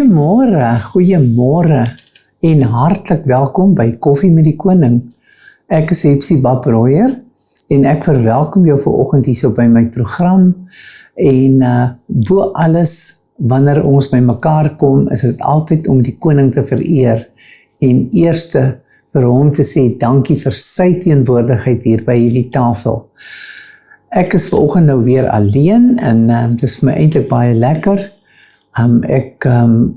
Goeiemôre en hartlik welkom by Koffie met die Koning. Ek is Hepsie Babrooier en ek verwelkom jou vanoggend hierso by my program en bo alles, wanneer ons by mekaar kom, is dit altyd om die koning te vereer en eerste vir hom te sê dankie vir sy teenwoordigheid hier by hierdie tafel. Ek is vanoggend nou weer alleen en dit is vir my eintlik baie lekker. Ek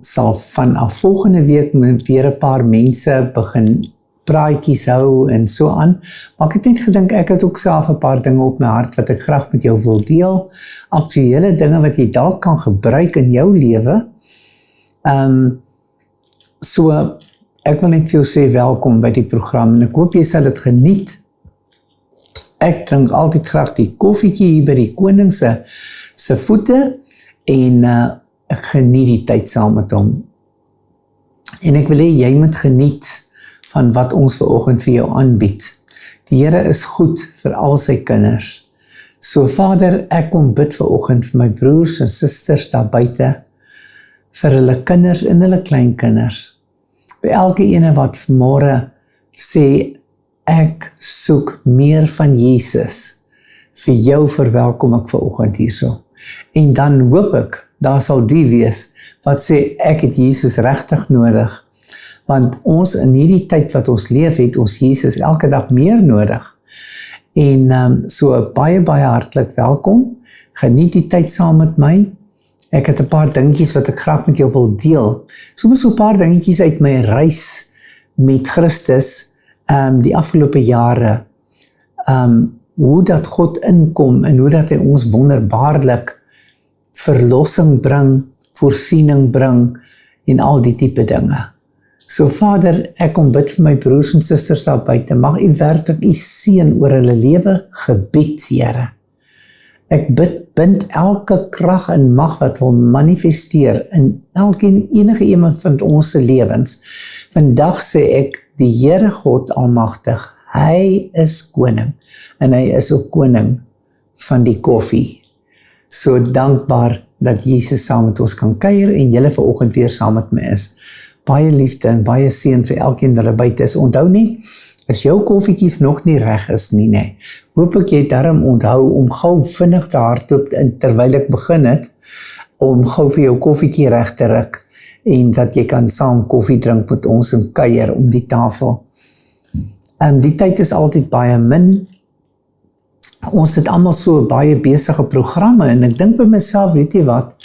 sal vanaf volgende week met weer 'n paar mense begin praatjies hou en so aan, maar ek het net gedink ek het ook self 'n paar dinge op my hart wat ek graag met jou wil deel, aktuele dinge wat jy dalk kan gebruik in jou lewe. So ek wil net vir jou sê welkom by die program en ek hoop jy sal dit geniet. Ek drink altyd graag die koffietjie hier by die koning se voete en ek geniet die tyd saam met hom. En ek wil hê jy moet geniet van wat ons vanoggend vir jou aanbied. Die Here is goed vir al sy kinders. So Vader, ek kom bid vanoggend vir my broers en susters daar buite, vir hulle kinders en hulle kleinkinders. By elke ene wat vanmôre sê, ek soek meer van Jesus. Vir jou verwelkom ek vanoggend hierso. En dan hoop ek, daar sal die wees, wat sê, ek het Jesus regtig nodig, want ons in hierdie tyd wat ons leef, het ons Jesus elke dag meer nodig, en so baie hartlik welkom, geniet die tyd saam met my, ek het 'n paar dingetjies wat ek graag met jou wil deel, soms so 'n paar dingetjies uit my reis met Christus, die afgelope jare, hoe dat God inkom, en hoe dat hy ons wonderbaarlik verlossing bring, voorsiening bring, en al die tipe dinge. So Vader, ek kom bid vir my broers en susters daar buite, mag u werklik u seën oor hulle lewe gebied, Here. Ek bind elke krag en mag wat wil manifesteer in enige iemand van ons se lewens. Vandag sê ek, die Here God Almagtig, hy is koning, en hy is ook koning van die koffie. So dankbaar dat Jesus saam met ons kan kuier en julle vanoggend weer saam met my is. Baie liefde en baie seën vir elkeen wat buite is. Onthou nie, as jou koffietjies nog nie reg is nie, nee. Hoop ek jy daarom onthou om gou vinnig te hardloop terwyl ek begin het, om gou vir jou koffietjie reg te ruk en dat jy kan saam koffie drink met ons en kuier om die tafel. Die tyd is altyd baie min. Ons het almal so baie besige programme en ek dink by myself, weet jy wat,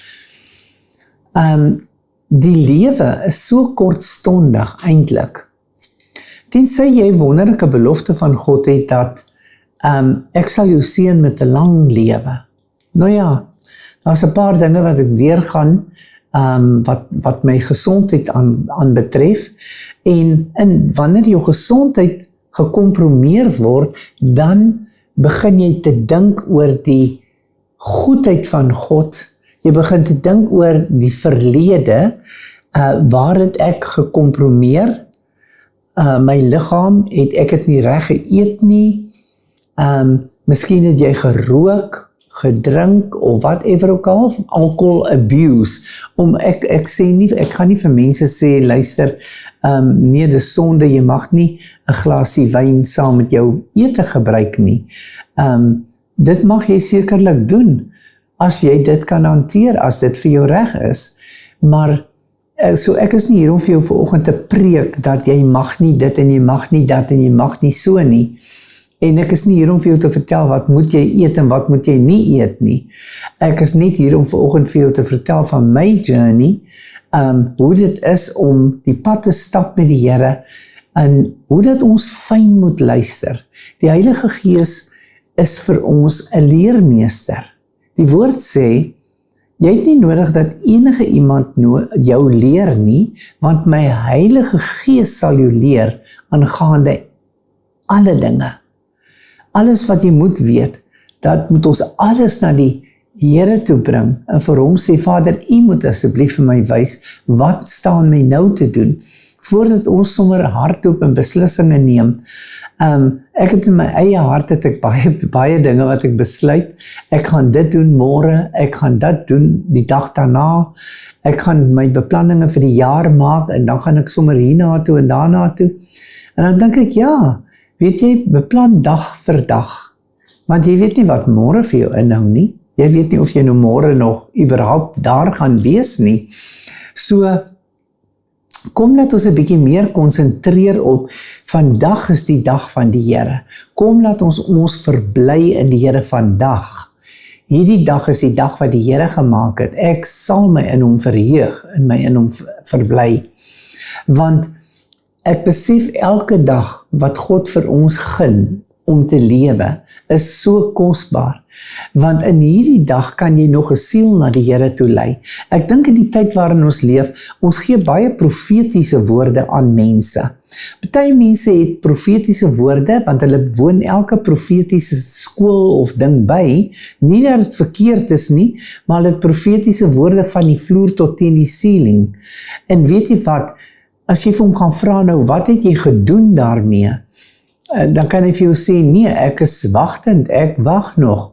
die lewe is so kortstondig eintlik. Tensy jy wonderlike belofte van God het dat ek sal jou seën met 'n lang lewe. Nou ja, daar's 'n paar dinge wat ek deurgaan wat my gesondheid aan betref en wanneer jou gesondheid gekompromeer word, dan begin jy te dink oor die goedheid van God. Jy begin te dink oor die verlede, waar het ek gekompromeer, my liggaam, ek het nie reg geëet nie, miskien het jy gerook, gedrink, of whatever ook al, alcohol abuse, ek sê nie, ek gaan nie vir mense sê, luister, nee, dis sonde, jy mag nie 'n glasie wyn saam met jou ete gebruik nie, dit mag jy sekerlik doen, as jy dit kan hanteer, as dit vir jou reg is, maar, so ek is nie hier om vir jou vanoggend te preek, dat jy mag nie dit, en jy mag nie dat, en jy mag nie so nie, en ek is nie hier om vir jou te vertel, wat moet jy eet, en wat moet jy nie eet nie, ek is net hier om vanoggend vir jou te vertel van my journey, hoe dit is om die pad te stap met die Here, en hoe dat ons fyn moet luister, die Heilige Gees is vir ons 'n leermeester. Die woord sê, jy het nie nodig dat enige iemand jou leer nie, want my Heilige Gees sal jou leer aangaande alle dinge. Alles wat jy moet weet, dat moet ons alles na die Here toe bring, en vir hom sê, Vader, u moet asseblief vir my wys, wat staan my nou te doen, voordat ons sommer hardloop en beslissings neem. Ek het in my eie hart het ek baie dinge wat ek besluit. Ek gaan dit doen môre, ek gaan dit doen die dag daarna, ek gaan my beplanninge vir die jaar maak, en dan gaan ek sommer hierna toe en daarna toe. En dan dink ek, ja, weet jy, beplan dag vir dag, want jy weet nie wat môre vir jou inhou nie, jy weet nie of jy nou môre nog überhaupt daar gaan wees nie. So, kom laat ons 'n bietjie meer konsentreer op, vandag is die dag van die Here. Kom laat ons verbly in die Here vandag. Hierdie dag is die dag wat die Here gemaak het. Ek sal my in hom verheug, in hom verbly. Want ek besef elke dag wat God vir ons gun om te lewe, is so kosbaar. Want in hierdie dag kan jy nog 'n siel na die Here toe lei. Ek dink in die tyd waarin ons leef, ons gee baie profetiese woorde aan mense. Party mense het profetiese woorde, want hulle woon elke profetiese skool of ding by, nie dat dit verkeerd is nie, maar hulle het profetiese woorde van die vloer tot teen die ceiling. En weet jy wat, as jy vir hom gaan vra nou, wat het jy gedoen daarmee? Dan kan hy vir jou sê, nee, ek is wagtend, ek wag nog.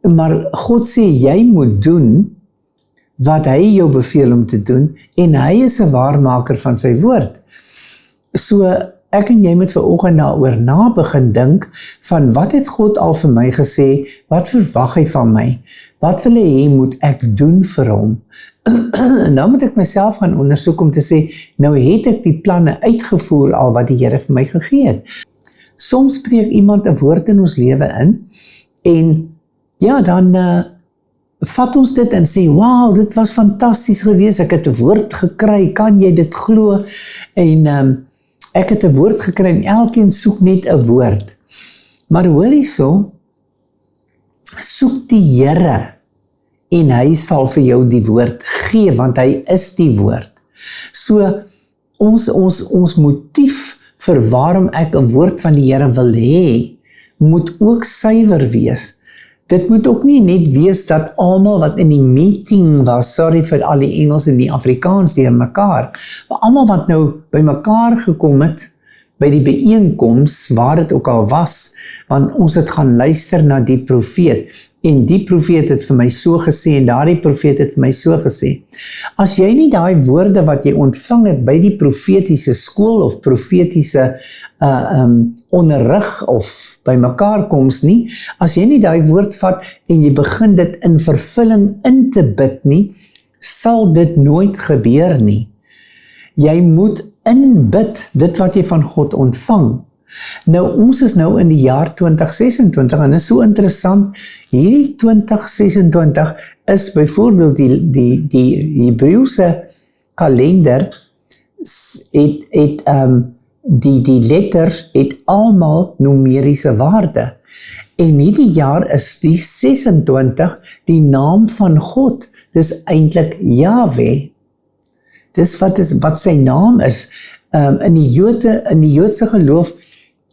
Maar God sê, jy moet doen wat hy jou beveel om te doen, en hy is 'n waarmaker van sy woord. So, ek en jy moet vanoggend daaroor na begin dink, van wat het God al vir my gesê, wat verwag hy van my, wat wil hy moet ek doen vir hom, en dan moet ek myself gaan ondersoek om te sê, nou het ek die planne uitgevoer al wat die Here vir my gegee het. Soms spreek iemand 'n woord in ons lewe in, en ja, dan vat ons dit en sê, wow, dit was fantasties geweest, ek het 'n woord gekry, kan jy dit glo? En ek het 'n woord gekry, en elkeen soek net 'n woord. Maar hoor hierso, soek die Here, en hy sal vir jou die woord gee, want hy is die woord. So, ons motief vir waarom ek 'n woord van die Here wil hê, moet ook suiwer wees. Dit moet ook nie net wees dat almal wat in die meeting was, sorry vir al die Engels en die Afrikaans deur mekaar, maar almal wat nou by mekaar gekom het, by die byeenkoms, waar dit ook al was, want ons het gaan luister na die profeet, en die profeet het vir my so gesê, en daardie profeet het vir my so gesê. As jy nie daai woorde wat jy ontvang het by die profetiese skool, of profetiese onderrig, of by mekaar koms nie, as jy nie daai woord vat, en jy begin dit in vervulling in te bid nie, sal dit nooit gebeur nie. Jy moet inbid dit wat jy van God ontvang. Nou, ons is nou in die jaar 2026, en is so interessant, hierdie 2026 is byvoorbeeld die Hebreëse kalender, die letters het almal numeriese waarde, en hierdie jaar is die 26 die naam van God, dis eintlik Yahweh. Dis wat sy naam is. In die Joodse geloof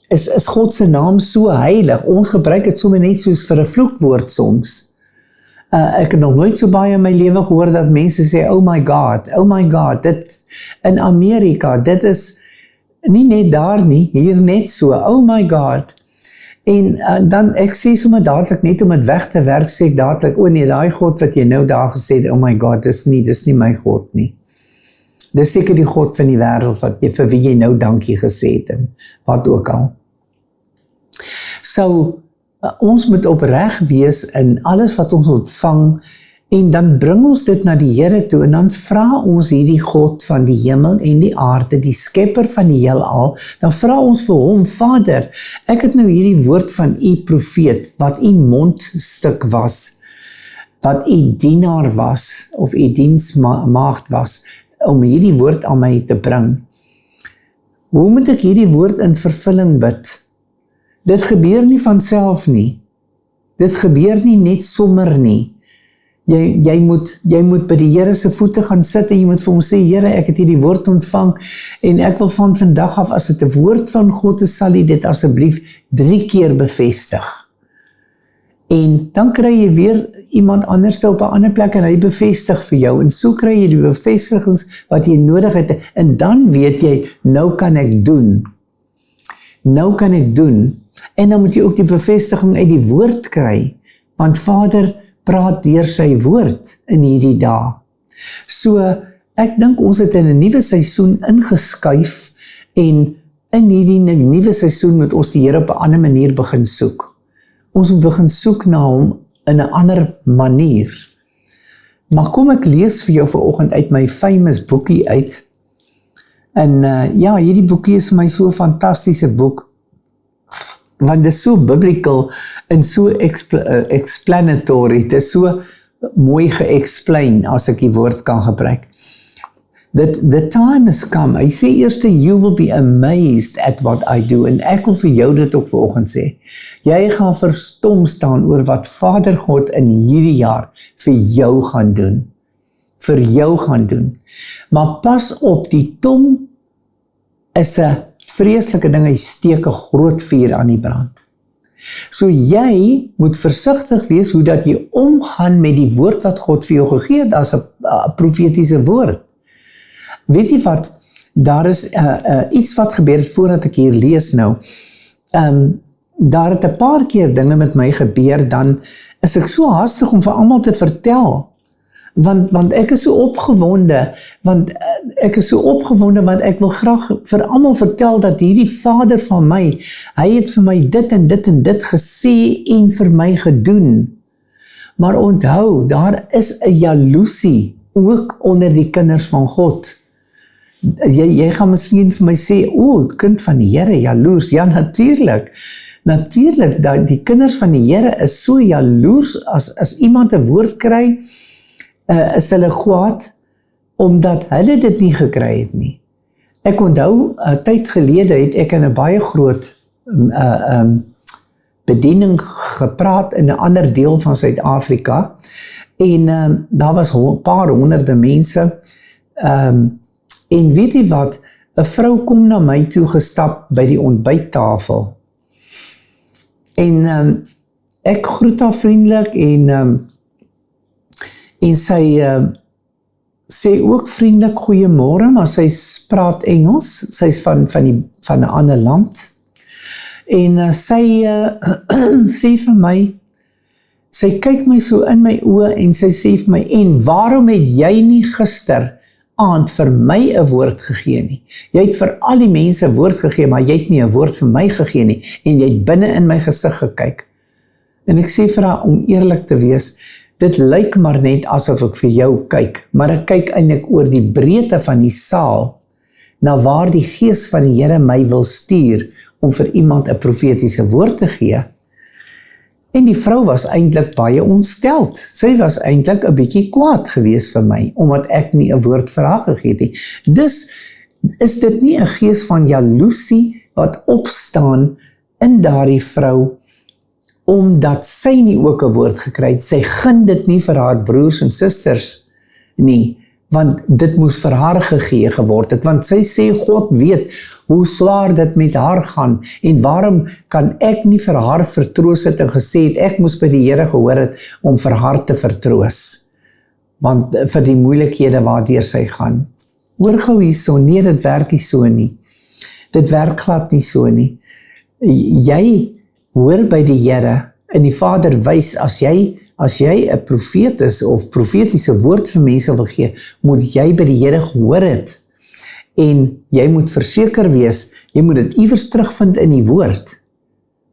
is God se naam so heilig. Ons gebruik dit sommer net soos vir 'n vloekwoord soms. Ek het nog nooit so baie in my lewe gehoor dat mense sê, oh my God, dit in Amerika, dit is nie net daar nie, hier net so, oh my God. En dan, ek sê sommer dadelik, net om het weg te werk, sê ek dadelik, oh nee, daai God wat jy nou daar gesê het, oh my God, dis nie my God nie. Dis seker die God van die wêreld vir wie jy nou dankie gesê het, en wat ook al. So, ons moet opreg wees in alles wat ons ontvang, en dan bring ons dit na die Here toe, en dan vra ons hierdie God van die hemel en die aarde, die skepper van die heelal, dan vra ons vir hom, Vader, ek het nou hierdie woord van u profeet, wat u mondstuk was, wat u dienaar was, of u diensmaagd was, om hierdie woord aan my te bring. Hoe moet ek hierdie woord in vervulling bid? Dit gebeur nie van self nie. Dit gebeur nie net sommer nie. Jy moet by die Here se voete gaan sit, en jy moet vir hom sê, Here, ek het hierdie woord ontvang, en ek wil van vandag af, as dit 'n woord van God is, sal jy dit asseblief 3 keer bevestig. En dan kry jy weer iemand anders op 'n ander plek en hy bevestig vir jou en so kry jy die bevestigings wat jy nodig het en dan weet jy, nou kan ek doen. Nou kan ek doen. En dan moet jy ook die bevestiging uit die woord kry, want Vader praat deur sy woord in hierdie dae. So, ek dink ons het in 'n nuwe seisoen ingeskuif en in hierdie nuwe seisoen moet ons die Here op 'n ander manier begin soek. Ons moet begin soek na hom in 'n ander manier. Maar kom ek lees vir jou vanoggend uit my famous boekie uit. En ja, hierdie boekie is vir my so 'n fantastiese boek, want dit is so biblical en so explanatory, dit is so mooi ge-explain, as ek die woord kan gebruik. The time has come, hy sê eerst, you will be amazed at what I do, en ek wil vir jou dit ook vanoggend sê, jy gaan verstom staan oor wat Vader God in hierdie jaar vir jou gaan doen, maar pas op, die tong is 'n vreeslike ding, hy steek 'n groot vuur aan die brand. So jy moet versigtig wees hoe dat jy omgaan met die woord wat God vir jou gegee het as 'n profetiese woord. Weet jy wat, daar is iets wat gebeur het voordat ek hier lees nou. Daar het 'n paar keer dinge met my gebeur, dan is ek so haastig om vir almal te vertel. Want ek is so opgewonde, want ek wil graag vir almal vertel dat hierdie Vader van my, hy het vir my dit en dit en dit gesê en vir my gedoen. Maar onthou, daar is 'n jaloesie ook onder die kinders van God. Jy gaan miskien vir my sê, kind van die Here, jaloers. Ja, natuurlijk, dat die kinders van die Here is so jaloers, as iemand 'n woord kry, is hulle kwaad, omdat hulle dit nie gekry het nie. Ek onthou, 'n tyd gelede het ek in 'n baie groot bediening gepraat in 'n ander deel van Suid-Afrika, en daar was 'n paar honderde mense, en weet jy wat, 'n vrou kom na my toe gestap by die ontbyttafel, en ek groet haar vriendelik, en sy sê ook vriendelik goeiemôre, maar sy praat Engels, sy is van 'n ander land, en sy sê vir my, sy kyk my so in my oë, en sy sê vir my, en waarom het jy nie gister aand vir my 'n woord gegee nie? Jy het vir al die mense 'n woord gegee, maar jy het nie 'n woord vir my gegee nie, en jy het binne in my gesig gekyk. En ek sê vir haar, om eerlik te wees, dit lyk maar net asof ek vir jou kyk, maar ek kyk eintlik oor die breedte van die saal, na waar die Gees van die Here my wil stuur, om vir iemand 'n profetiese woord te gee. En die vrou was eintlik baie ontsteld. Sy was eintlik 'n bietjie kwaad geweest vir my, omdat ek nie 'n woord vir haar gegee het nie. Dus is dit nie 'n gees van jaloesie wat opstaan in daardie vrou, omdat sy nie ook 'n woord gekry het. Sy gun dit nie vir haar broers en susters nie, want dit moes vir haar gegee geword het, want sy sê God weet hoe swaar dit met haar gaan, en waarom kan ek nie vir haar vertroos het en gesê het, ek moes by die Here gehoor het om vir haar te vertroos, want vir die moeilikhede waardeur sy gaan. Hoor gou hierso, nee, dit werk nie so nie. Dit werk glad nie so nie. Jy hoor by die Here, en die Vader wys, as jy 'n profeet is, of profetiese woord vir mense wil gee, moet jy by die Here gehoor het, en jy moet verseker wees, jy moet dit iewers terugvind in die woord,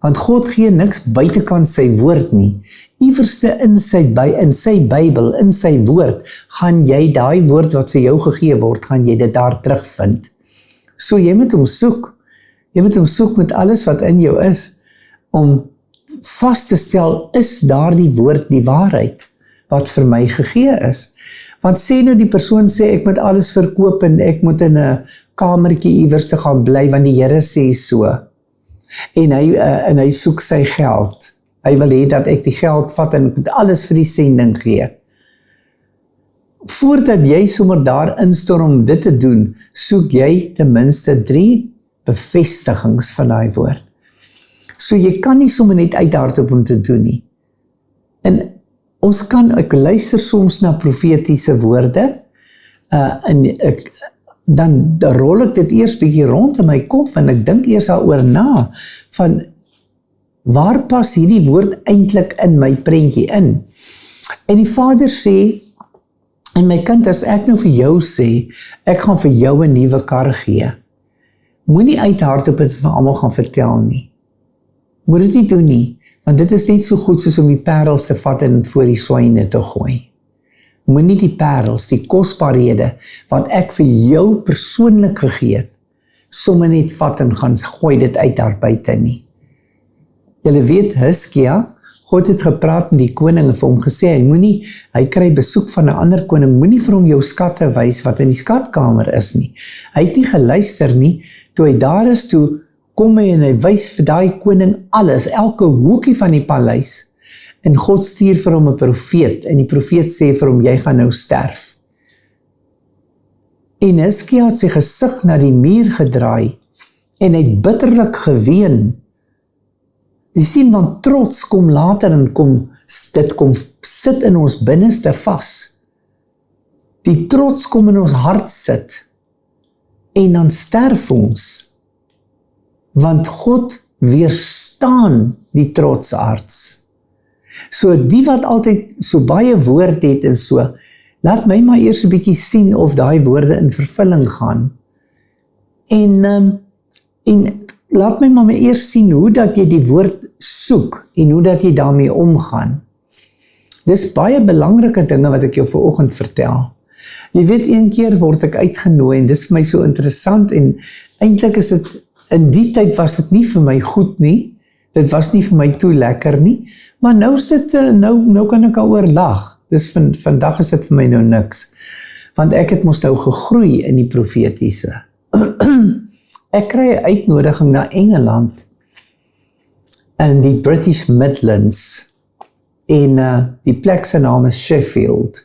want God gee niks buitekant sy woord nie. Iewerste in sy Bybel, in sy woord, gaan jy daai woord wat vir jou gegee word, gaan jy dit daar terugvind. So jy moet hom soek, met alles wat in jou is, om vas te stel, is daardie woord die waarheid, wat vir my gegee is. Want sê nou die persoon sê, ek moet alles verkoop, en ek moet in 'n kamertjie iewers te gaan bly, want die Here sê so, en hy soek sy geld, hy wil hê dat ek die geld vat, en ek moet alles vir die sending gee. Voordat jy sommer daar instorm om dit te doen, soek jy ten minste 3 bevestigings van daai woord. So jy kan nie sommer net uithardop om te doen nie. En ek luister soms na profetiese woorde, en dan rol ek dit eers bietjie rond in my kop, en ek dink eers daaroor na, van waar pas hierdie woord eintlik in my prentjie in? En die Vader sê, en my kind, as ek nou vir jou sê, ek gaan vir jou 'n nuwe kar gee, moenie uithardop dit vir almal gaan vertel nie. Moet dit nie doen nie, want dit is net so goed soos om die parels te vat en voor die swyne te gooi. Moenie die parels, die kosbarehede, wat ek vir jou persoonlik gegee het, sommer net vat en gaan gooi dit uit daar buite nie. Julle weet, Hizkia, God het gepraat met die koning en vir hom gesê, hy kry besoek van 'n ander koning, moenie vir hom jou skatte wys wat in die skatkamer is nie. Hy het nie geluister nie, toe hy daar is, toe kom hy en hy wys vir daai koning alles, elke hoekie van die paleis, en God stuur vir hom 'n profeet, en die profeet sê vir hom, jy gaan nou sterf. En Hizkia het sy gesig na die muur gedraai, en hy het bitterlik geween. Jy sien, want trots kom later en dit kom sit in ons binneste vas. Die trots kom in ons hart sit, en dan sterf ons, want God weerstaan die trotsaards. So die wat altyd so baie woord het en so, laat my maar eers 'n bietjie sien of daai woorde in vervulling gaan. En laat my maar eers sien hoe dat jy die woord soek en hoe dat jy daarmee omgaan. Dis baie belangrike dinge wat ek jou vanoggend vertel. Jy weet, een keer word ek uitgenooi en dis vir my so interessant en eintlik is dit, in die tyd was dit nie vir my goed nie, dit was nie vir my toe lekker nie, maar nou is dit, nou kan ek daaroor lag. Dis vandag is dit vir my nou niks, want ek het mos nou gegroei in die profetiese. Ek kry 'n uitnodiging na Engeland, in die British Midlands, en die plek se naam is Sheffield.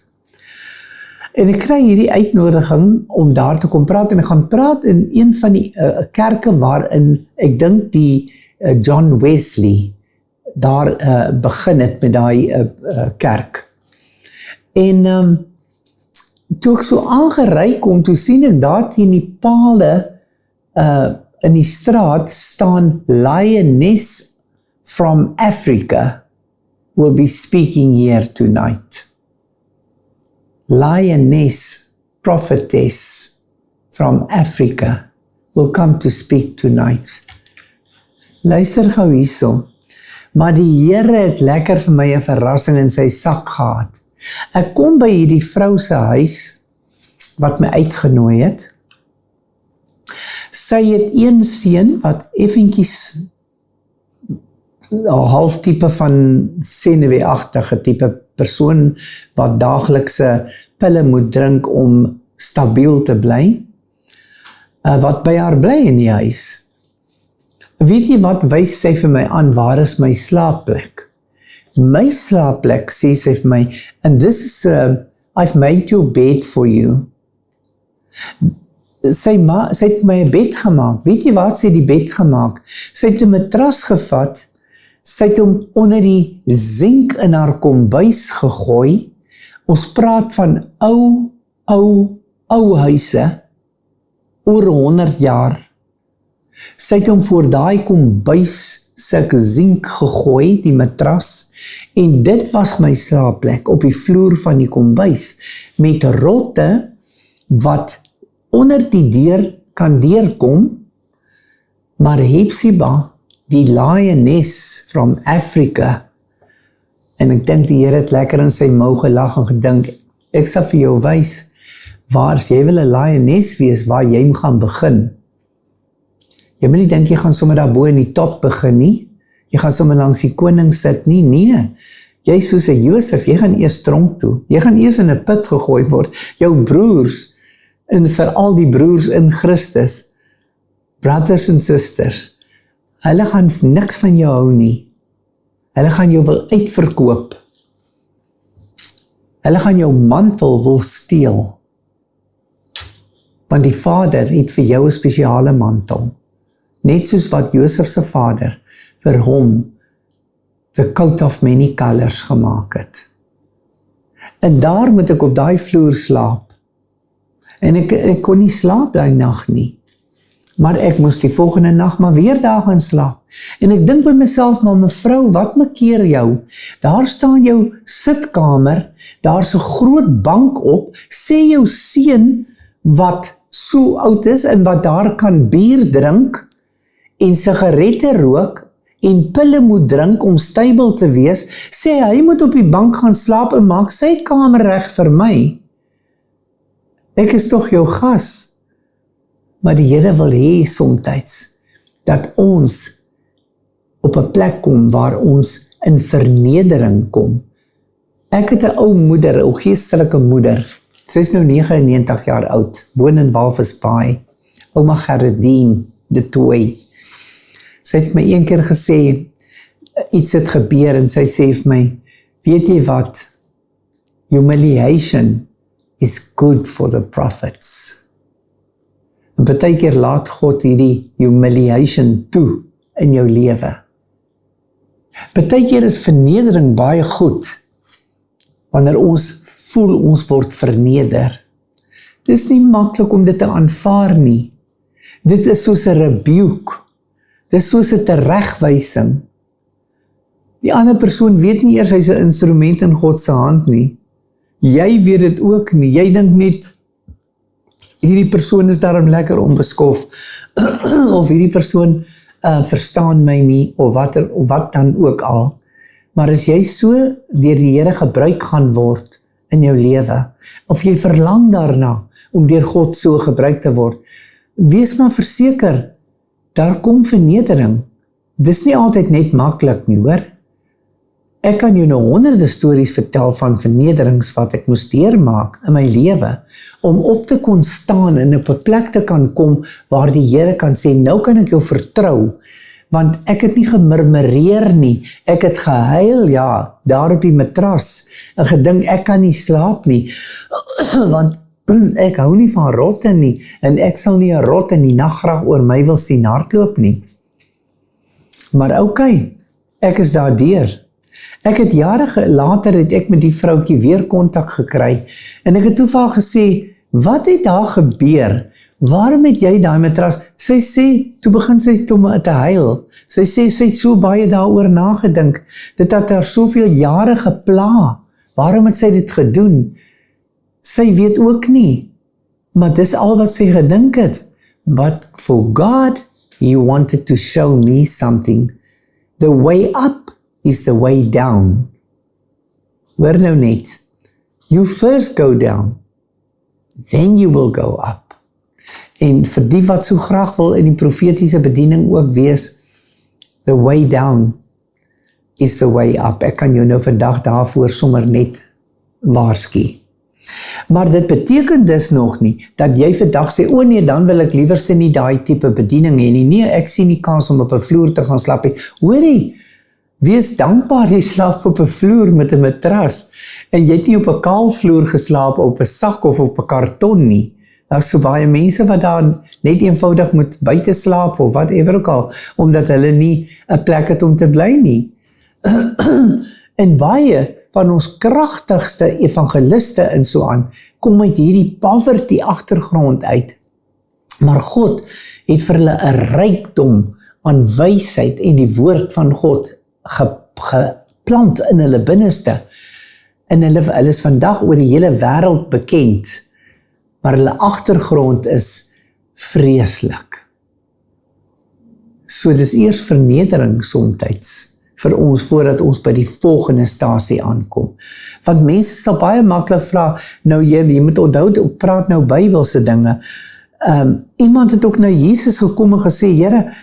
En ek kry hierdie uitnodiging om daar te kom praat, en ek gaan praat in een van die kerke waarin, ek dink die John Wesley daar begin het met daai kerk. En toe ek so aangery kom, toe sien ek daar teen die pale in die straat staan Lioness from Africa will be speaking here tonight. Lioness, prophetess from Africa will come to speak tonight. Luister gou hierso, maar die Here het lekker vir my 'n verrassing in sy sak gehad. Ek kom by hierdie vrou se huis, wat my uitgenooi het. Sy het een seun, wat effentjies half type van senuweeagtige type persoon, wat daaglikse pille moet drink om stabiel te bly, wat by haar bly in die huis. Weet jy wat wys sy vir my aan, waar is my slaapplek? My slaapplek, sê sy vir my, and this is, I've made your bed for you. Sy het vir my 'n bed gemaak. Weet jy waar sy die bed gemaak? Sy het 'n matras gevat, sy het hom onder die zink in haar kombuis gegooi. Ons praat van ou huise, oor 100 jaar. Sy het hom voor daai kombuis sulke zink gegooi, die matras, en dit was my slaapplek op die vloer van die kombuis, met rotte wat onder die deur kan deurkom, maar Hepsiba, die lioness from Africa, en ek dink die Here het lekker in sy mou gelag en gedink, ek sal vir jou wys, waar as jy wil 'n lioness wees, waar jy gaan begin. Jy moet nie dink jy gaan sommer daar bo in die top begin nie, jy gaan sommer langs die koning sit nie, nee, jy soos 'n Josef, jy gaan eers tronk toe, jy gaan eers in 'n put gegooi word, jou broers, en vir al die broers in Christus, brothers en sisters, hulle gaan niks van jou hou nie, hulle gaan jou wil uitverkoop, hulle gaan jou mantel wil steel, want die Vader het vir jou 'n spesiale mantel, net soos wat Josef se vader vir hom the coat of many colors gemaak het. En daar moet ek op daai vloer slaap. En ek kon nie slaap daai nag nie. Maar ek moes die volgende nag maar weer daar gaan slaap. En ek dink by myself, maar mevrou, wat makeer jou? Daar staan jou sitkamer, daar's 'n groot bank op, sê jou seun wat so oud is en wat daar kan bier drink en sigarette rook en pille moet drink om stable te wees, sê hy moet op die bank gaan slaap en maak sy kamer reg vir my. Ek is tog jou gas. Maar die Here wil hê somtyds dat ons op 'n plek kom waar ons in vernedering kom. Ek het 'n ou moeder, 'n geestelike moeder. Sy is nou 99 jaar oud, woon in Walvisbaai. Ouma Gerardine de Tooi. Sy het my een keer gesê, iets het gebeur en sy sê vir my, weet jy wat? Humiliation is good for the prophets. En partykeer laat God hierdie humiliation toe in jou lewe. Partykeer is vernedering baie goed, wanneer ons voel ons word verneder. Dis nie maklik om dit te aanvaar nie. Dit is soos 'n rebuke. Dit is soos 'n teregwysing. Die ander persoon weet nie eers hy's 'n instrument in God se hand nie. Jy weet dit ook nie. Jy dink net, hierdie persoon is daarom lekker onbeskof, of hierdie persoon verstaan my nie, of wat dan ook al. Maar as jy so deur die Here gebruik gaan word in jou lewe, of jy verlang daarna om deur God so gebruik te word, wees maar verseker, daar kom vernedering. Dis nie altyd net maklik nie, hoor. Ek kan jou nou honderde stories vertel van vernederings wat ek moes deurmaak in my lewe, om op te kon staan en op 'n plek te kan kom waar die Here kan sê, nou kan ek jou vertrou, want ek het nie gemurmureer nie, ek het gehuil, ja, daar op die matras, en gedink ek kan nie slaap nie, want ek hou nie van rotte nie, en ek sal nie 'n rot in die nag graag oor my wil sien hardloop nie. Maar okay, ek is daar deur. Ek het jare later het ek met die vroutjie weer kontak gekry, en ek het toe vir haar gesê, wat het daar gebeur? Waarom het jy daai matras? Sy sê, toe begin sy te huil. Sy sê, sy het so baie daaroor nagedink. Dit het haar soveel jare gepla. Waarom het sy dit gedoen? Sy weet ook nie. Maar dis al wat sy gedink het. But for God, He wanted to show me something. The way up is the way down. Hoor nou net. You first go down, then you will go up. En vir die wat so graag wil in die profetiese bediening ook wees, the way down is the way up. Ek kan jou nou vandag daarvoor sommer net waarsku. Maar dit beteken dus nog nie, dat jy vandag sê, o nee, dan wil ek liewerste nie daai tipe bediening hê nie. Nee, ek sien nie kans om op 'n vloer te gaan slaap nie. Hoorie, wees dankbaar jy slaap op 'n vloer met 'n matras, en jy het nie op 'n kaal vloer geslaap, op 'n sak of op 'n karton nie. Daar is so baie mense wat daar net eenvoudig moet buite slaap, of whatever ook al, omdat hulle nie 'n plek het om te bly nie. En baie van ons kragtigste evangeliste en so aan, kom uit hierdie poverty agtergrond uit. Maar God het vir hulle 'n rykdom aan wysheid en die woord van God geplant in hulle binneste. En hulle is vandag oor die hele wêreld bekend, maar hulle agtergrond is vreeslik. So dis eers vernedering somtyds vir ons, voordat ons by die volgende stasie aankom. Want mense sal baie maklik vra, nou jy moet onthou, ek praat nou Bybelse dinge. Iemand het ook na Jesus gekom en gesê, Here,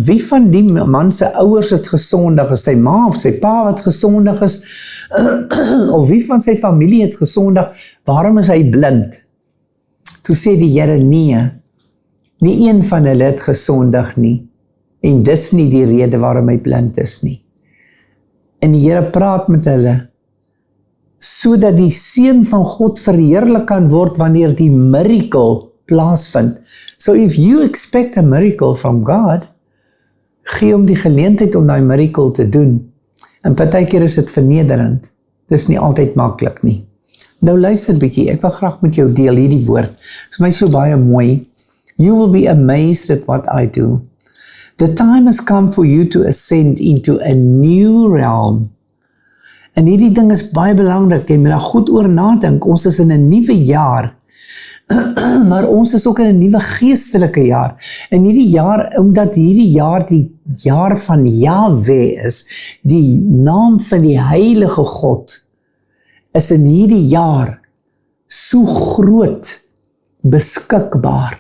wie van die man se ouers het gesondig, is sy ma of sy pa wat gesondig is, of wie van sy familie het gesondig, waarom is hy blind? Toe sê die Here, nee, nie een van hulle het gesondig nie, en dis nie die rede waarom hy blind is nie. En die Here praat met hulle, sodat die Seun van God verheerlik kan word wanneer die miracle plaasvind. So if you expect a miracle from God, gee hom die geleentheid om die miracle te doen. En partykeer is dit vernederend. Dis nie altyd maklik nie. Nou luister bietjie, ek wil graag met jou deel hierdie woord. Dit is my so baie mooi. You will be amazed at what I do. The time has come for you to ascend into a new realm. En hierdie ding is baie belangrik, jy moet daar goed oor nadink. Ons is in 'n nuwe jaar, maar ons is ook in 'n nuwe geestelike jaar. En hierdie jaar, omdat hierdie jaar die jaar van Yahweh is, die naam van die heilige God, is in hierdie jaar so groot beskikbaar.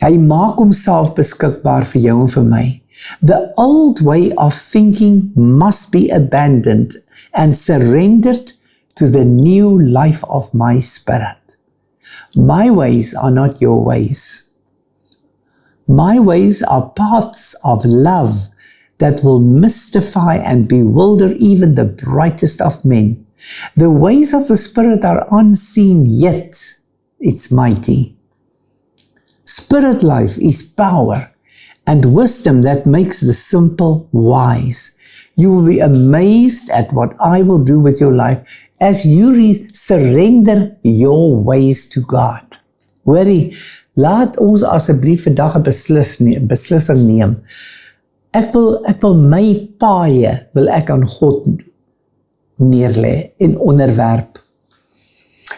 Hy maak homself beskikbaar vir jou en vir my. The old way of thinking must be abandoned and surrendered to the new life of my spirit. My ways are not your ways. My ways are paths of love that will mystify and bewilder even the brightest of men. The ways of the Spirit are unseen, yet it's mighty. Spirit life is power and wisdom that makes the simple wise. You will be amazed at what I will do with your life as you surrender your ways to God. Hoorie, laat ons asseblief vandag 'n beslissing neem. Ek wil my paaie, wil ek aan God neerlê en onderwerp.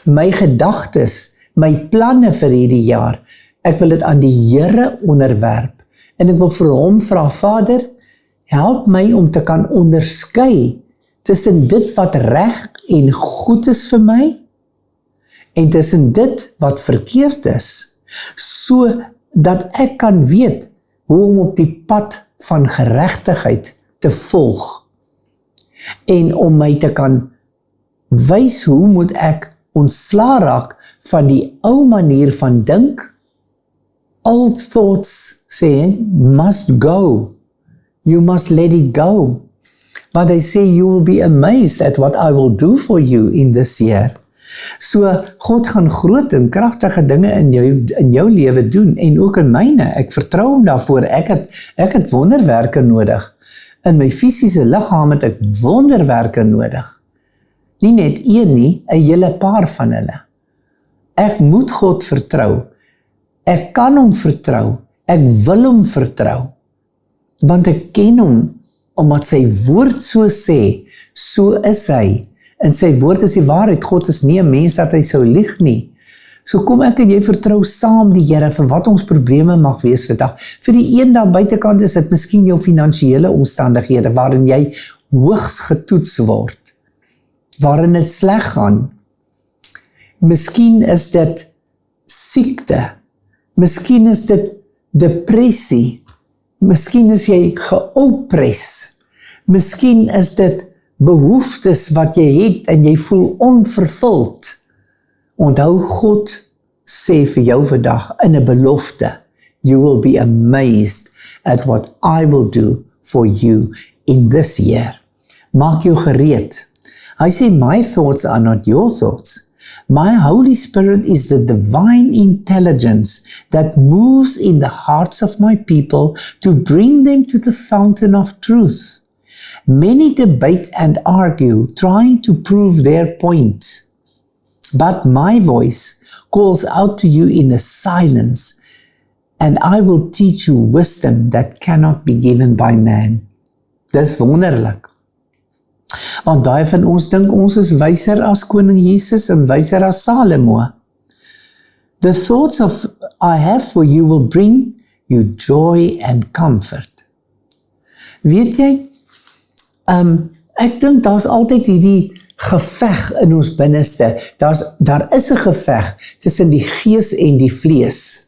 My gedagtes, my planne vir hierdie jaar, ek wil dit aan die Here onderwerp. En ek wil vir hom vra, Vader, help my om te kan onderskei tussen dit wat reg en goed is vir my, en tussen dit wat verkeerd is, so dat ek kan weet hoe om op die pad van geregtigheid te volg, en om my te kan wys hoe moet ek ontslaa raak van die ou manier van dink. Old thoughts, sê hy, must go. You must let it go. But they say you will be amazed at what I will do for you in this year. So, God gaan groot en kragtige dinge in jou lewe doen, en ook in myne. Ek vertrou hom daarvoor. Ek het wonderwerke nodig. In my fisiese liggaam het ek wonderwerke nodig. Nie net een nie, 'n hele paar van hulle. Ek moet God vertrou. Ek kan hom vertrou. Ek wil hom vertrou. Want ek ken hom, omdat sy woord so sê, so is hy. En sy woord is die waarheid. God is nie 'n mens dat hy sou lieg nie. So kom ek en jy vertrou saam die Here vir wat ons probleme mag wees vandag. Vir die een daar buitekant is dit miskien jou finansiële omstandighede, waarin jy hoogs getoets word, waarin dit sleg gaan. Miskien is dit siekte, miskien is dit depressie, miskien is jy geoppres, miskien is dit behoeftes wat jy het en jy voel onvervuld. Onthou, God sê vir jou vandag in 'n belofte, you will be amazed at what I will do for you in this year. Maak jou gereed. Hy sê, my thoughts are not your thoughts. My Holy Spirit is the divine intelligence that moves in the hearts of my people to bring them to the fountain of truth. Many debate and argue, trying to prove their point. But my voice calls out to you in the silence, and I will teach you wisdom that cannot be given by man. Dis wonderlik. Want baie van ons dink ons is wyser as koning Jesus en wyser as Salomo. The thoughts of I have for you will bring you joy and comfort. Weet jy, ek dink daar's altyd hierdie geveg in ons binneste. Daar is 'n geveg tussen die gees en die vlees.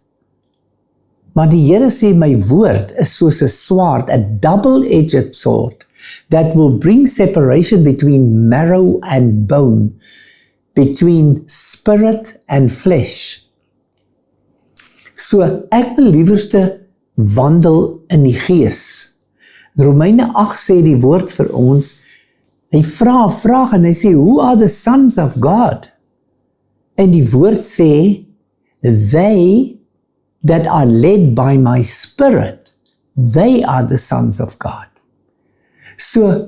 Maar die Here sê, my woord is soos 'n swaard, a double-edged sword, that will bring separation between marrow and bone, between spirit and flesh. So ek wil liewerste wandel in die gees. Romeine 8 sê die woord vir ons, hy vra 'n vraag en hy sê, who are the sons of God? En die woord sê, they that are led by my spirit, they are the sons of God. So,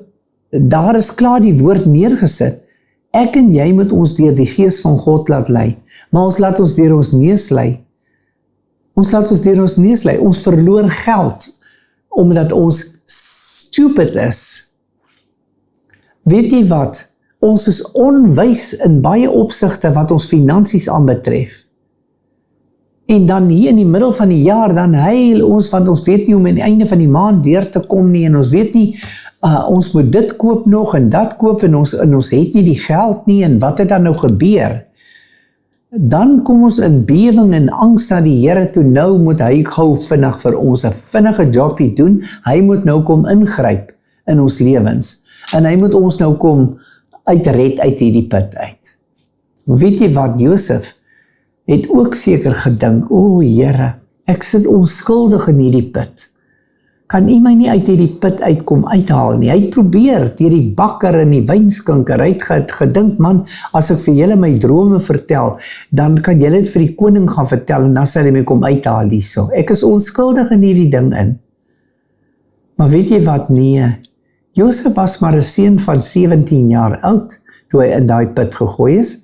daar is klaar die woord neergesit. Ek en jy moet ons deur die gees van God laat lei, maar ons laat ons deur ons neus lei. Ons verloor geld, omdat ons stupid is. Weet jy wat? Ons is onwys in baie opsigte wat ons finansies aanbetref. En dan hier in die middel van die jaar, dan huil ons, want ons weet nie hoe om aan die einde van die maand deur te kom nie, en ons weet nie, ons moet dit koop nog, en dat koop, en ons het nie die geld nie, en wat het dan nou gebeur? Dan kom ons in bewing en angs na die Here toe, nou moet hy gou vinnig vir ons 'n vinnige jobie doen, hy moet nou kom ingryp in ons lewens, en hy moet ons nou kom uitred uit hierdie put uit. Weet jy wat, Josef het ook seker gedink, o Here, ek sit onskuldig in hierdie put. Kan U my nie uit hierdie put uitkom uithaal nie? Hy het probeer, deur die bakker en die wynskinker, hy het gedink, man, as ek vir julle my drome vertel, dan kan julle dit vir die koning gaan vertel, en dan sal hy my kom uithaal hierso. Ek is onskuldig in hierdie ding in. Maar weet jy wat? Nee, Josef was maar 'n seun van 17 jaar oud, toe hy in daai put gegooi is,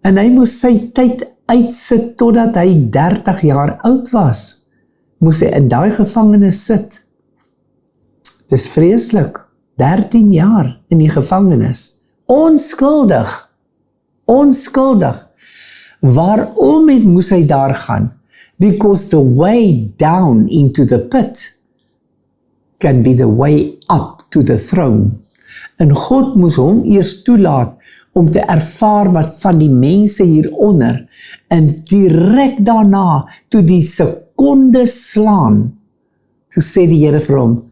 en hy moes sy tyd uitsit totdat hy 30 jaar oud was, moes hy in daai gevangenis sit. Dis vreeslik, 13 jaar in die gevangenis, onskuldig, waarom moes hy daar gaan? Because the way down into the pit can be the way up to the throne. En God moes hom eers toelaat om te ervaar wat van die mense hieronder, en direk daarna, toe die sekonde slaan, toe sê die Here vir hom,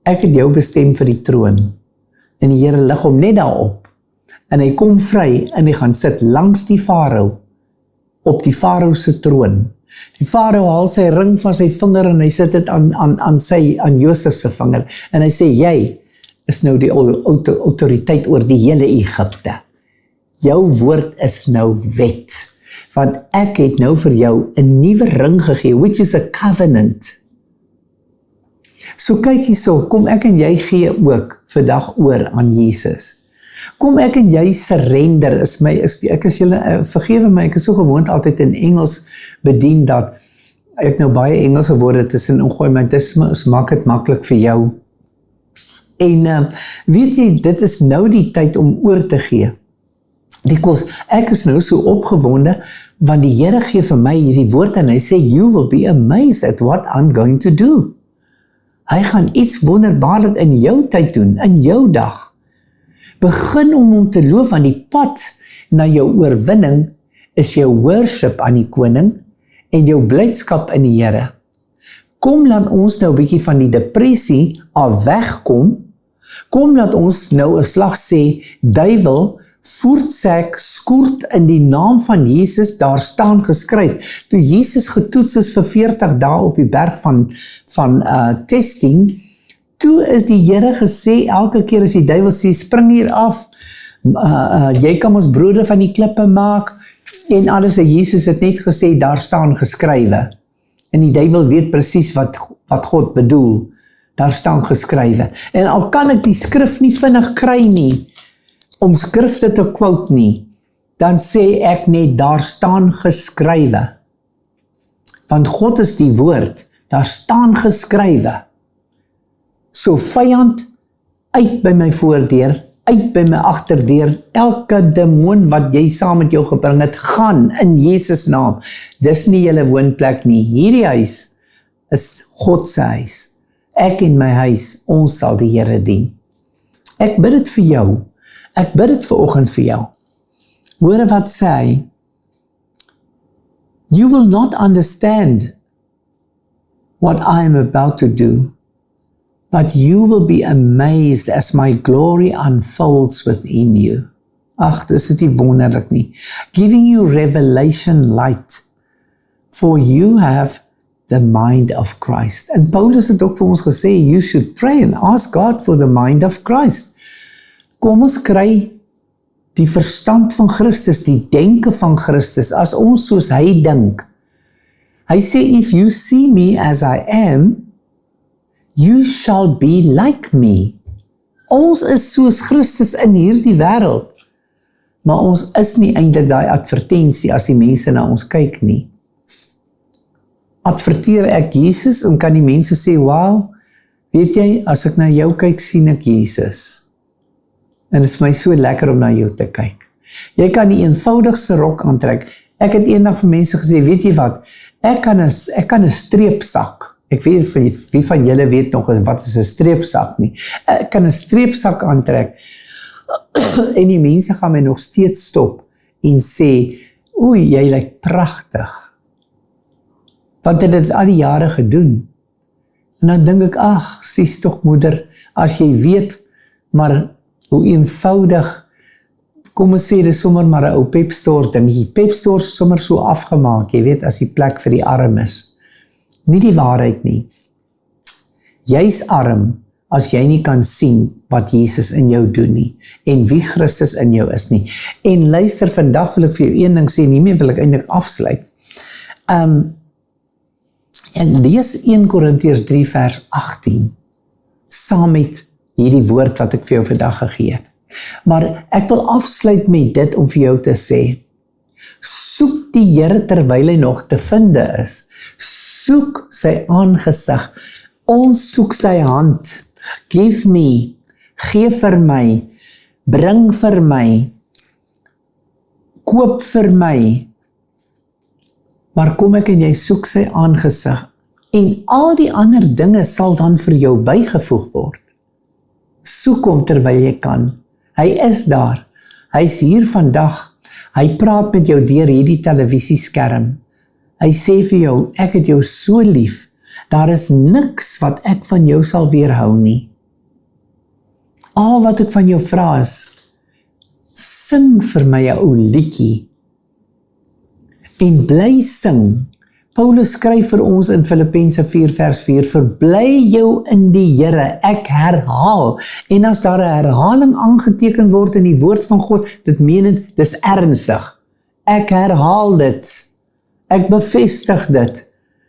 ek het jou bestem vir die troon, en die Here lig hom net daarop, en hy kom vry, en hy gaan sit langs die farao, op die farao se troon. Die farao haal sy ring van sy vinger, en hy sit dit aan Josef se vinger, en hy sê, jy is nou die autoriteit oor die hele Egipte. Jou woord is nou wet, want ek het nou vir jou 'n nuwe ring gegee, which is a covenant. So kyk hierso, kom ek en jy gee ook vandag oor aan Jesus. Kom ek en jy surrender, vergewe my, ek is so gewoond altyd in Engels bedien, dat ek nou baie Engelse woorde tussen ingooi, maar dit maak het maklik vir jou. En weet jy, dit is nou die tyd om oor te gee. Ek is nou so opgewonde, want die Here gee vir my hierdie woord, en hy sê, you will be amazed at what I'm going to do. Hy gaan iets wonderbaarlik in jou tyd doen, in jou dag. Begin om hom te loof, aan die pad na jou oorwinning, is jou worship aan die koning, en jou blydskap in die Here. Kom, laat ons nou 'n bietjie van die depressie af wegkom. Kom, laat ons nou 'n slag sê, duiwel, voertsek, skoort in die naam van Jesus, daar staan geskryf. Toe Jesus getoets is vir 40 dae op die berg van testing, toe is die Here gesê, elke keer as die duiwel sê, spring hier af, jy kan ons brode van die klippe maak, en alles, en Jesus het net gesê, daar staan geskrywe. En die duiwel weet presies wat God bedoel, daar staan geskrywe. En al kan ek die skrif nie vinnig kry nie, om skrifte te quote nie, dan sê ek net, daar staan geskrywe. Want God is die woord, daar staan geskrywe. So vyand, uit by my voordeur, uit by my agterdeur, elke demoon wat jy saam met jou gebring het, gaan in Jesus naam. Dis nie julle woonplek nie, hierdie huis is God se huis. Ek en my huis, ons sal die Here dien. Ek bid dit vir jou, ek bid dit vanoggend vir jou. Hoor wat sê hy, you will not understand what I am about to do, but you will be amazed as my glory unfolds within you. Ag, dis dit nie wonderlik nie. Giving you revelation light, for you have the mind of Christ. En Paulus het ook vir ons gesê, you should pray and ask God for the mind of Christ. Kom ons kry die verstand van Christus, die denke van Christus, as ons soos hy dink. Hy sê, if you see me as I am, you shall be like me. Ons is soos Christus in hierdie wêreld, maar ons is nie eintlik daai advertensie as die mense na ons kyk nie. Adverteer ek Jesus en kan die mense sê, wow, weet jy, as ek na jou kyk, sien ek Jesus. En dit is my so lekker om na jou te kyk. Jy kan die eenvoudigste rok aantrek. Ek het eendag vir mense gesê, weet jy wat, ek kan 'n streepsak, ek weet wie van julle weet nog wat is 'n streepsak nie, ek kan 'n streepsak aantrek, en die mense gaan my nog steeds stop, en sê, oei, jy lyk pragtig, want het dit al die jare gedoen, en dan dink ek, ag, sies tog moeder, as jy weet, maar hoe eenvoudig, kom ons sê, dit is sommer maar 'n ou pepstore ding, die pepstore is sommer so afgemaak, jy weet, as die plek vir die arm is, nie die waarheid nie, jy's arm, as jy nie kan sien, wat Jesus in jou doen nie, en wie Christus in jou is nie, en luister, vandag wil ek vir jou een ding sê, en hiermee wil ek eintlik afsluit, en lees 1 Korintiërs 3 vers 18, saam met hierdie woord wat ek vir jou vandag gegee het. Maar ek wil afsluit met dit om vir jou te sê, soek die Here terwyl hy nog te vinde is, soek sy aangesig, ons soek sy hand, give me, gee vir my, bring vir my, koop vir my, maar kom ek en jy soek sy aangesig, en al die ander dinge sal dan vir jou bygevoeg word. Soek hom terwyl jy kan. Hy is daar. Hy is hier vandag. Hy praat met jou deur hierdie televisieskerm. Hy sê vir jou, ek het jou so lief. Daar is niks wat ek van jou sal weerhou nie. Al wat ek van jou vra is, sing vir my 'n ou liedjie. En bly sing. Paulus skryf vir ons in Filippense 4 vers 4, verbly jou in die Here, ek herhaal, en as daar 'n herhaling aangeteken word in die woord van God, dit meen dit, dis ernstig, ek herhaal dit, ek bevestig dit,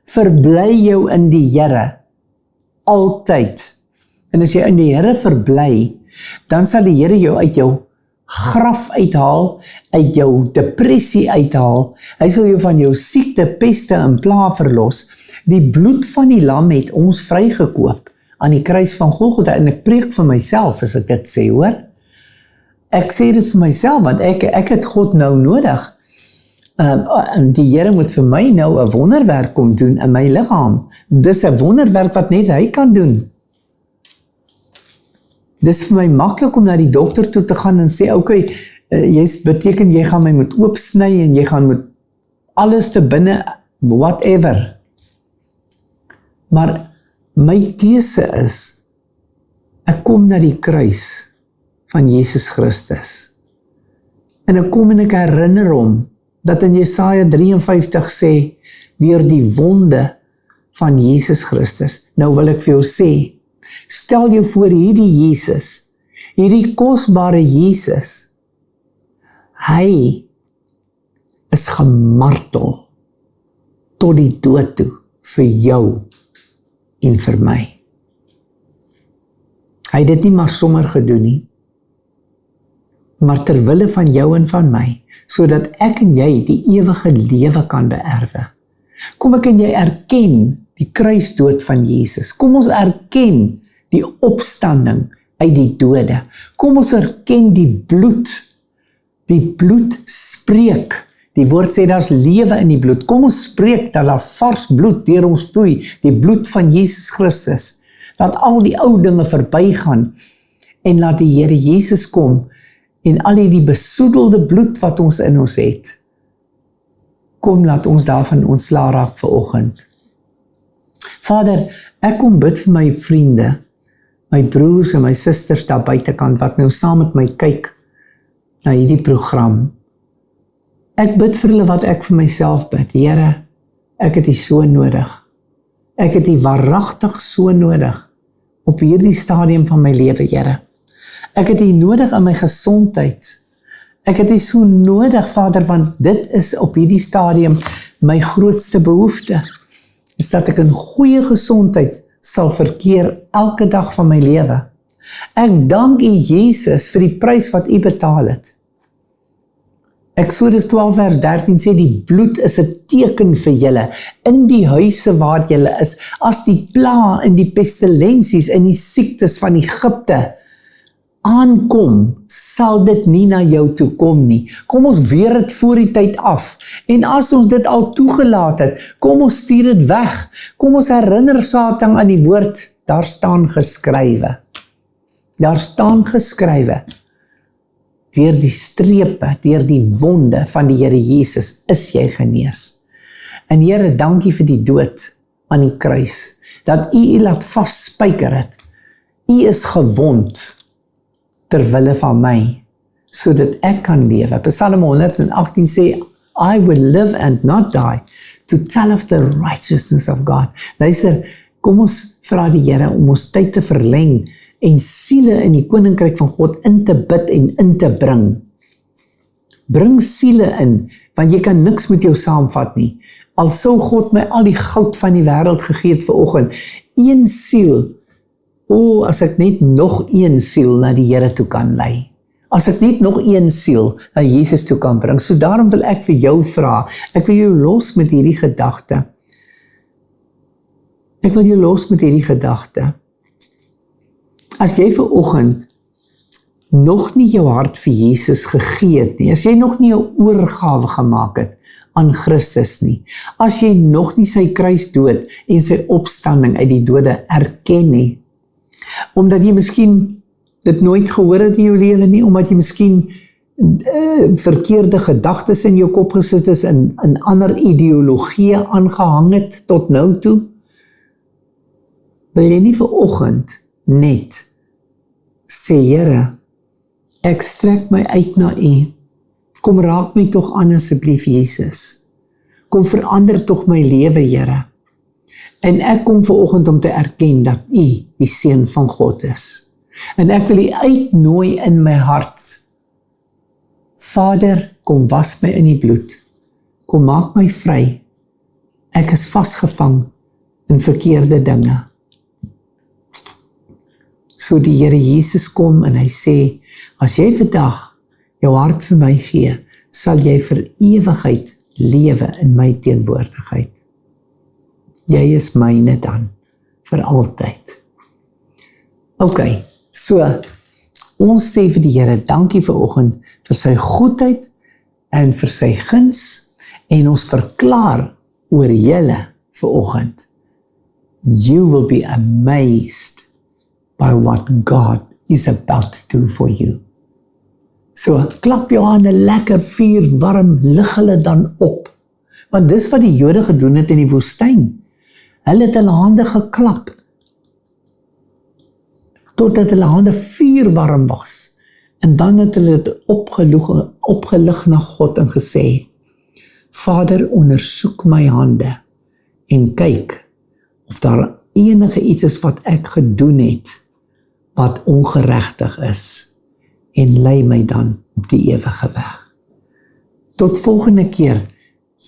verbly jou in die Here, altyd, en as jy in die Here verbly, dan sal die Here jou uit jou graf uithaal, uit jou depressie uithaal, hy sal jou van jou siekte, peste en pla verlos, die bloed van die lam het ons vrygekoop, aan die kruis van Golgotha, en ek preek vir myself, as ek dit sê, hoor, ek sê dit vir myself, want ek het God nou nodig, en die Here moet vir my nou 'n wonderwerk kom doen in my liggaam, dis 'n wonderwerk wat net hy kan doen. Dis vir my maklik om na die dokter toe te gaan en sê, okay, beteken jy gaan my moet oopsny en jy gaan moet alles te binne, whatever. Maar my keuse is, ek kom na die kruis van Jesus Christus. En ek kom en ek herinner hom, dat in Jesaja 53 sê, deur die wonde van Jesus Christus. Nou wil ek vir jou sê, stel jou voor hierdie Jesus, hierdie kosbare Jesus, hy is gemartel tot die dood toe vir jou en vir my. Hy het dit nie maar sommer gedoen nie, maar terwille van jou en van my, sodat ek en jy die ewige lewe kan beerwe. Kom ek en jy erken die kruisdood van Jesus. Kom ons erken die opstanding uit die dode. Kom ons erken die bloed. Die bloed spreek. Die woord sê daar's lewe in die bloed. Kom ons spreek dat daar vars bloed deur ons vloei, die bloed van Jesus Christus. Laat al die ou dinge verbygaan en laat die Here Jesus kom en al die besoedelde bloed wat ons in ons het. Kom, laat ons daarvan ontslae raak vanoggend. Vader, ek kom bid vir my vriende, my broers en my susters daar buitekant wat nou saam met my kyk na hierdie program. Ek bid vir hulle wat ek vir myself bid. Here, ek het U so nodig. Ek het U waaragtig so nodig op hierdie stadium van my lewe, Here. Ek het U nodig in my gesondheid. Ek het U so nodig, Vader, want dit is op hierdie stadium my grootste behoefte, is dat ek in goeie gesondheid sal verkeer elke dag van my lewe. Ek dank U, Jesus, vir die prys wat U betaal het. Exodus 12 vers 13 sê, die bloed is 'n teken vir julle, in die huise waar julle is, as die pla en die pestilensies en die siektes van Egipte aankom, sal dit nie na jou toe kom nie. Kom ons weer dit voor die tyd af, en as ons dit al toegelaat het, kom ons stuur dit weg, kom ons herinner Satan aan die woord, daar staan geskrywe, deur die strepe, deur die wonde van die Here Jesus, is jy genees. En Here, dankie vir die dood aan die kruis, dat U laat vasspyker het. U is gewond, terwille van my, sodat ek kan lewe. Psalm 118 sê, I will live and not die, to tell of the righteousness of God. Luister, kom ons vra die Here om ons tyd te verleng, en siele in die koninkryk van God in te bid en in te bring. Bring siele in, want jy kan niks met jou saamvat nie. Al sou God my al die goud van die wêreld gegee het vanoggend, een siel, as ek net nog een siel na die Here toe kan lei. As ek net nog een siel na Jesus toe kan bring. So daarom wil ek vir jou vra, ek wil jou los met hierdie gedagte. As jy vanoggend nog nie jou hart vir Jesus gegee het nie, as jy nog nie 'n oorgawe gemaak het aan Christus nie, as jy nog nie sy kruisdood en sy opstanding uit die dode erken nie, omdat jy miskien dit nooit gehoor het in jou lewe nie, omdat jy miskien verkeerde gedagtes in jou kop gesit is, in ander ideologieë aangehang het tot nou toe, wil jy nie vanoggend net sê, Here, ek strek my uit na U, kom raak my tog aan asseblief Jesus, kom verander tog my lewe, Here, en ek kom vanoggend om te erken dat U die Seun van God is, en ek wil U uitnooi in my hart, Vader, kom was my in die bloed, kom maak my vry, ek is vasgevang in verkeerde dinge. So die Here Jesus kom en hy sê, as jy vandag jou hart vir my gee, sal jy vir ewigheid lewe in my teenwoordigheid. Jy is myne dan, vir altyd. Ok, so, ons sê vir die Here, dankie vanoggend vir sy goedheid en vir sy guns, en ons verklaar oor julle vanoggend. You will be amazed by what God is about to do for you. So, klap jou hande lekker, vuur warm, lig hulle dan op. Want dis wat die Jode gedoen het in die woestyn. Hulle het hulle hande geklap, totdat hulle hande vuur warm was. En dan het hulle het opgelig na God en gesê, Vader, ondersoek my hande, en kyk, of daar enige iets is wat ek gedoen het, wat ongeregtig is, en lei my dan op die ewige weg. Tot volgende keer,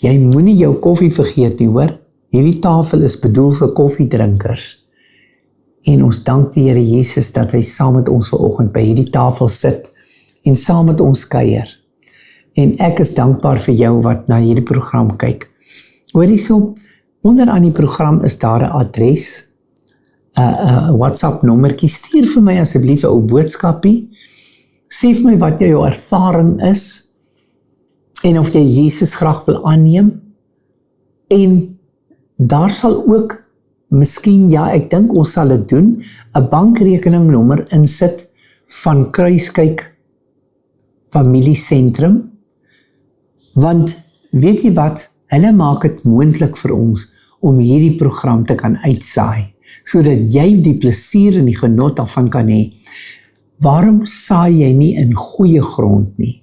jy moenie jou koffie vergeet nie, hoor? Hierdie tafel is bedoel vir koffiedrinkers, en ons dank die Here Jesus dat hy saam met ons vanoggend by hierdie tafel sit, en saam met ons kuier, en ek is dankbaar vir jou wat na hierdie program kyk. Hoor hierso, onder aan die program is daar 'n adres, 'n WhatsApp nommertjie, stuur vir my asseblief 'n ou boodskapie, sê vir my wat jou ervaring is, en of jy Jesus graag wil aanneem, en daar sal ook, miskien, ja, ek dink ons sal dit doen, 'n bankrekeningnommer insit van Kruiskyk Familiesentrum, want weet jy wat, hulle maak dit moontlik vir ons om hierdie program te kan uitsaai, sodat jy die plesier en die genot daarvan kan hê. Waarom saai jy nie in goeie grond nie?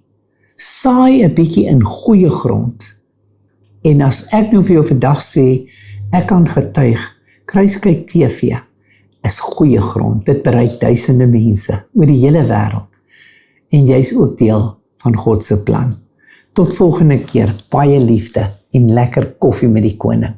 Saai 'n bietjie in goeie grond. En as ek nou vir jou vandag sê, ek kan getuig, Kruiskyk TV is goeie grond. Dit bereik duisende mense oor die hele wêreld. En jy is ook deel van God se plan. Tot volgende keer, baie liefde en lekker koffie met die koning.